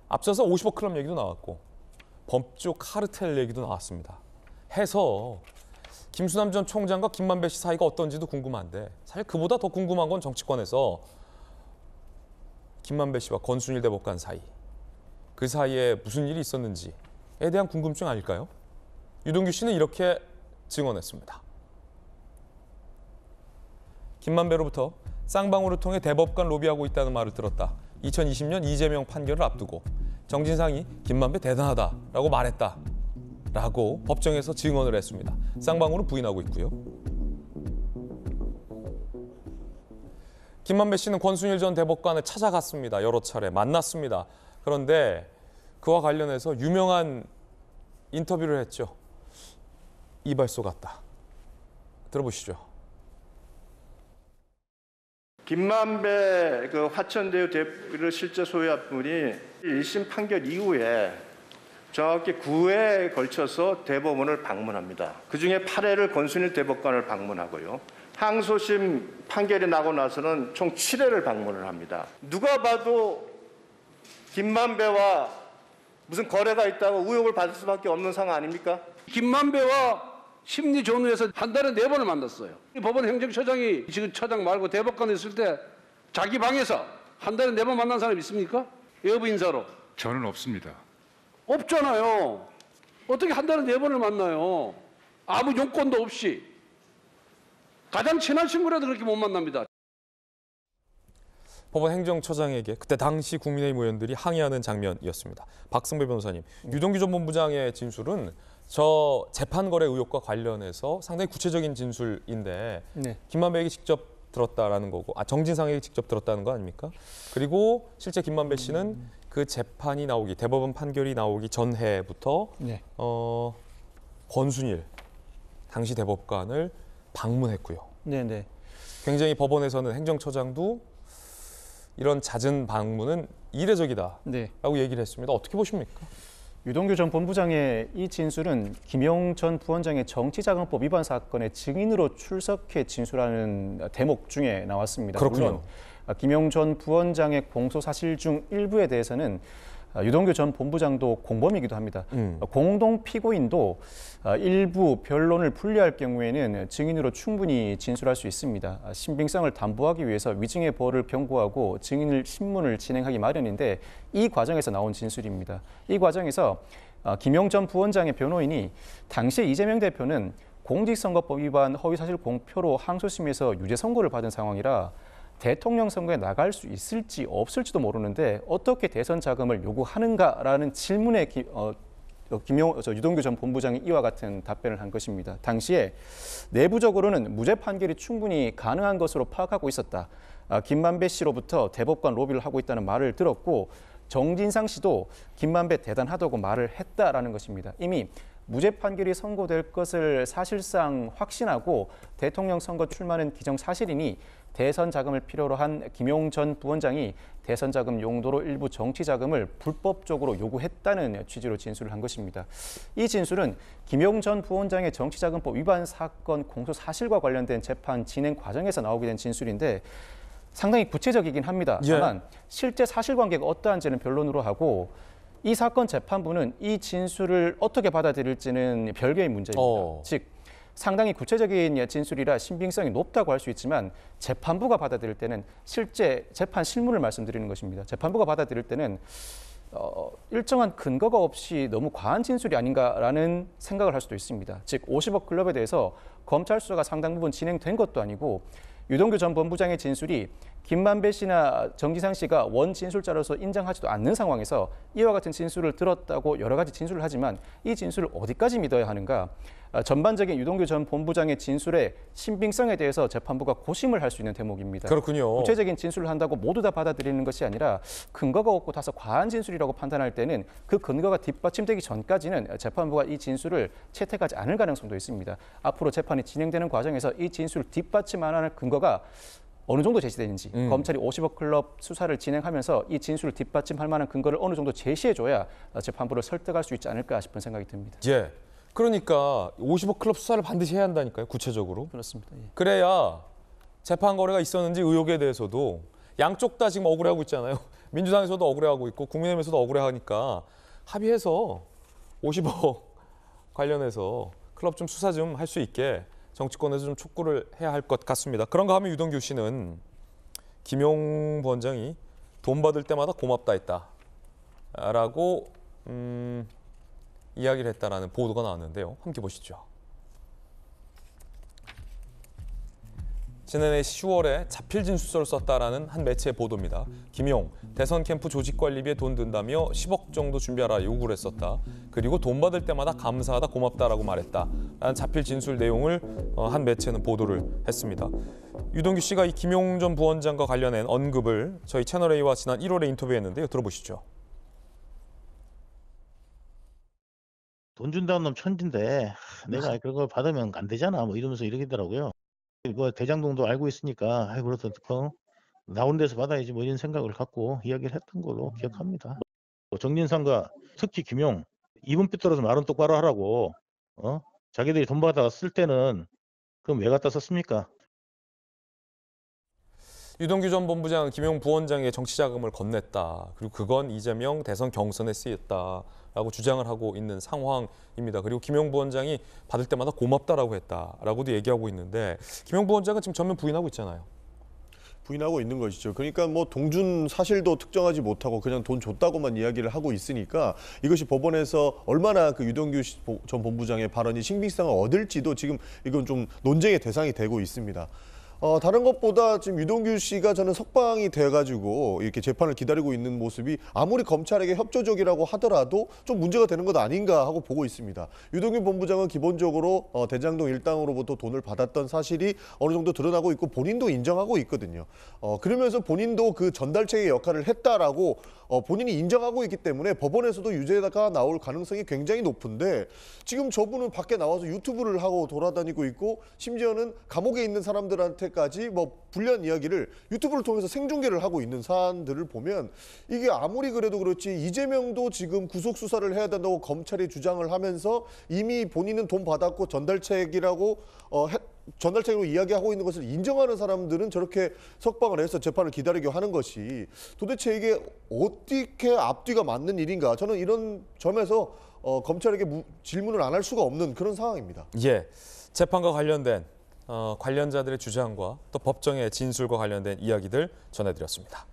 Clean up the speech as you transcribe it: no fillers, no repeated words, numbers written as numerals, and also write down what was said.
앞서서 50억 클럽 얘기도 나왔고 법조 카르텔 얘기도 나왔습니다. 해서 김수남 전 총장과 김만배 씨 사이가 어떤지도 궁금한데 사실 그보다 더 궁금한 건 정치권에서 김만배 씨와 권순일 대법관 사이, 그 사이에 무슨 일이 있었는지에 대한 궁금증 아닐까요? 유동규 씨는 이렇게 증언했습니다. 김만배로부터 쌍방울을 통해 대법관 로비하고 있다는 말을 들었다. 2020년 이재명 판결을 앞두고 정진상이 김만배 대단하다라고 말했다라고 법정에서 증언을 했습니다. 쌍방울은 부인하고 있고요. 김만배 씨는 권순일 전 대법관을 찾아갔습니다. 여러 차례 만났습니다. 그런데 그와 관련해서 유명한 인터뷰를 했죠. 이발소 같다. 들어보시죠. 김만배 화천대유 대표를 실제 소유한 분이 1심 판결 이후에 정확히 9회에 걸쳐서 대법원을 방문합니다. 그중에 8회를 권순일 대법관을 방문하고요. 항소심 판결이 나고 나서는 총 7회를 방문을 합니다. 누가 봐도 김만배와 무슨 거래가 있다고 의혹을 받을 수밖에 없는 상황 아닙니까? 김만배와 심리전후에서 한 달에 4번을 만났어요. 법원 행정처장이 지금 처장 말고 대법관에 있을 때 자기 방에서 한 달에 4번 만난 사람 있습니까? 외부 인사로. 저는 없습니다. 없잖아요. 어떻게 한 달에 4번을 만나요? 아무 용건도 없이. 가장 친한 친구라도 그렇게 못 만납니다. 법원 행정처장에게 그때 당시 국민의힘 의원들이 항의하는 장면이었습니다. 박승배 변호사님, 유동규 전 본부장의 진술은 저 재판 거래 의혹과 관련해서 상당히 구체적인 진술인데 네. 김만배에게 직접 들었다라는 거고, 정진상에게 직접 들었다는 거 아닙니까? 그리고 실제 김만배 씨는 그 재판이 나오기, 대법원 판결이 나오기 전해부터 네. 권순일 당시 대법관을 방문했고요. 네네. 굉장히 법원에서는 행정처장도 이런 잦은 방문은 이례적이다라고 네. 얘기를 했습니다. 어떻게 보십니까? 유동규 전 본부장의 이 진술은 김용 전 부원장의 정치자금법 위반 사건의 증인으로 출석해 진술하는 대목 중에 나왔습니다. 그렇군요. 물론 김용 전 부원장의 공소 사실 중 일부에 대해서는 유동규 전 본부장도 공범이기도 합니다. 공동 피고인도 일부 변론을 분리할 경우에는 증인으로 충분히 진술할 수 있습니다. 신빙성을 담보하기 위해서 위증의 벌을 경고하고 증인을 신문을 진행하기 마련인데 이 과정에서 나온 진술입니다. 이 과정에서 김용 전 부원장의 변호인이 당시에 이재명 대표는 공직선거법 위반 허위사실 공표로 항소심에서 유죄 선고를 받은 상황이라 대통령 선거에 나갈 수 있을지 없을지도 모르는데 어떻게 대선 자금을 요구하는가라는 질문에 유동규 전 본부장이 이와 같은 답변을 한 것입니다. 당시에 내부적으로는 무죄 판결이 충분히 가능한 것으로 파악하고 있었다. 김만배 씨로부터 대법관 로비를 하고 있다는 말을 들었고 정진상 씨도 김만배 대단하다고 말을 했다라는 것입니다. 이미 무죄 판결이 선고될 것을 사실상 확신하고 대통령 선거 출마는 기정사실이니 대선 자금을 필요로 한 김용 전 부원장이 대선 자금 용도로 일부 정치 자금을 불법적으로 요구했다는 취지로 진술을 한 것입니다. 이 진술은 김용 전 부원장의 정치자금법 위반 사건 공소 사실과 관련된 재판 진행 과정에서 나오게 된 진술인데 상당히 구체적이긴 합니다. 다만 실제 사실관계가 어떠한지는 변론으로 하고 이 사건 재판부는 이 진술을 어떻게 받아들일지는 별개의 문제입니다. 즉 상당히 구체적인 진술이라 신빙성이 높다고 할 수 있지만 재판부가 받아들일 때는 실제 재판 실문을 말씀드리는 것입니다. 재판부가 받아들일 때는 일정한 근거가 없이 너무 과한 진술이 아닌가라는 생각을 할 수도 있습니다. 즉 50억 클럽에 대해서 검찰 수사가 상당 부분 진행된 것도 아니고 유동규 전 본부장의 진술이 김만배 씨나 정진상 씨가 원 진술자로서 인정하지도 않는 상황에서 이와 같은 진술을 들었다고 여러 가지 진술을 하지만 이 진술을 어디까지 믿어야 하는가? 전반적인 유동규 전 본부장의 진술의 신빙성에 대해서 재판부가 고심을 할 수 있는 대목입니다. 그렇군요. 구체적인 진술을 한다고 모두 다 받아들이는 것이 아니라 근거가 없고 다소 과한 진술이라고 판단할 때는 그 근거가 뒷받침되기 전까지는 재판부가 이 진술을 채택하지 않을 가능성도 있습니다. 앞으로 재판이 진행되는 과정에서 이 진술을 뒷받침하는 근거가 어느 정도 제시되는지 검찰이 50억 클럽 수사를 진행하면서 이 진술을 뒷받침할 만한 근거를 어느 정도 제시해줘야 재판부를 설득할 수 있지 않을까 싶은 생각이 듭니다. 예. 그러니까 50억 클럽 수사를 반드시 해야 한다니까요, 구체적으로. 그렇습니다. 예. 그래야 재판 거래가 있었는지 의혹에 대해서도 양쪽 다 지금 억울해하고 있잖아요. 민주당에서도 억울해하고 있고 국민의힘에서도 억울해하니까 합의해서 50억 관련해서 클럽 좀 수사 좀 할 수 있게 정치권에서 좀 촉구를 해야 할 것 같습니다. 그런가 하면 유동규 씨는 김용 부원장이 돈 받을 때마다 고맙다 했다라고 이야기를 했다라는 보도가 나왔는데요. 함께 보시죠. 지난해 10월에 자필 진술서를 썼다라는 한 매체의 보도입니다. 김용, 대선 캠프 조직관리비에 돈 든다며 10억 정도 준비하라 요구를 했었다. 그리고 돈 받을 때마다 감사하다 고맙다라고 말했다. 라는 자필 진술 내용을 한 매체는 보도를 했습니다. 유동규 씨가 이 김용 전 부원장과 관련된 언급을 저희 채널A와 지난 1월에 인터뷰했는데요. 들어보시죠. 돈 준다는 놈 천진데 내가 그걸 받으면 안 되잖아 뭐 이러면서 이러더라고요. 이거 대장동도 알고 있으니까 아이 그래도 나온 데서 받아야지 뭐 이런 생각을 갖고 이야기를 했던 걸로 기억합니다. 정진상과 특히 김용 이분 삐뚤어서 말은 똑바로 하라고 자기들이 돈 받아 쓸 때는 그럼 왜 갖다 썼습니까? 유동규 전 본부장은 김용 부원장의 정치 자금을 건넸다. 그리고 그건 이재명 대선 경선에 쓰였다라고 주장을 하고 있는 상황입니다. 그리고 김용 부원장이 받을 때마다 고맙다라고 했다라고도 얘기하고 있는데 김용 부원장은 지금 전면 부인하고 있잖아요. 부인하고 있는 것이죠. 그러니까 뭐 동준 사실도 특정하지 못하고 그냥 돈 줬다고만 이야기를 하고 있으니까 이것이 법원에서 얼마나 그 유동규 전 본부장의 발언이 신빙성을 얻을지도 지금 이건 좀 논쟁의 대상이 되고 있습니다. 다른 것보다 지금 유동규 씨가 저는 석방이 돼가지고 이렇게 재판을 기다리고 있는 모습이 아무리 검찰에게 협조적이라고 하더라도 좀 문제가 되는 것 아닌가 하고 보고 있습니다. 유동규 본부장은 기본적으로 대장동 일당으로부터 돈을 받았던 사실이 어느 정도 드러나고 있고 본인도 인정하고 있거든요. 그러면서 본인도 그 전달체의 역할을 했다라고 본인이 인정하고 있기 때문에 법원에서도 유죄가 나올 가능성이 굉장히 높은데 지금 저분은 밖에 나와서 유튜브를 하고 돌아다니고 있고 심지어는 감옥에 있는 사람들한테까지 뭐 불리한 이야기를 유튜브를 통해서 생중계를 하고 있는 사안들을 보면 이게 아무리 그래도 그렇지 이재명도 지금 구속 수사를 해야 된다고 검찰이 주장을 하면서 이미 본인은 돈 받았고 전달책이라고 전달책으로 이야기하고 있는 것을 인정하는 사람들은 저렇게 석방을 해서 재판을 기다리게 하는 것이 도대체 이게 어떻게 앞뒤가 맞는 일인가? 저는 이런 점에서 검찰에게 질문을 안 할 수가 없는 그런 상황입니다. 예, 재판과 관련된 관련자들의 주장과 또 법정의 진술과 관련된 이야기들 전해드렸습니다.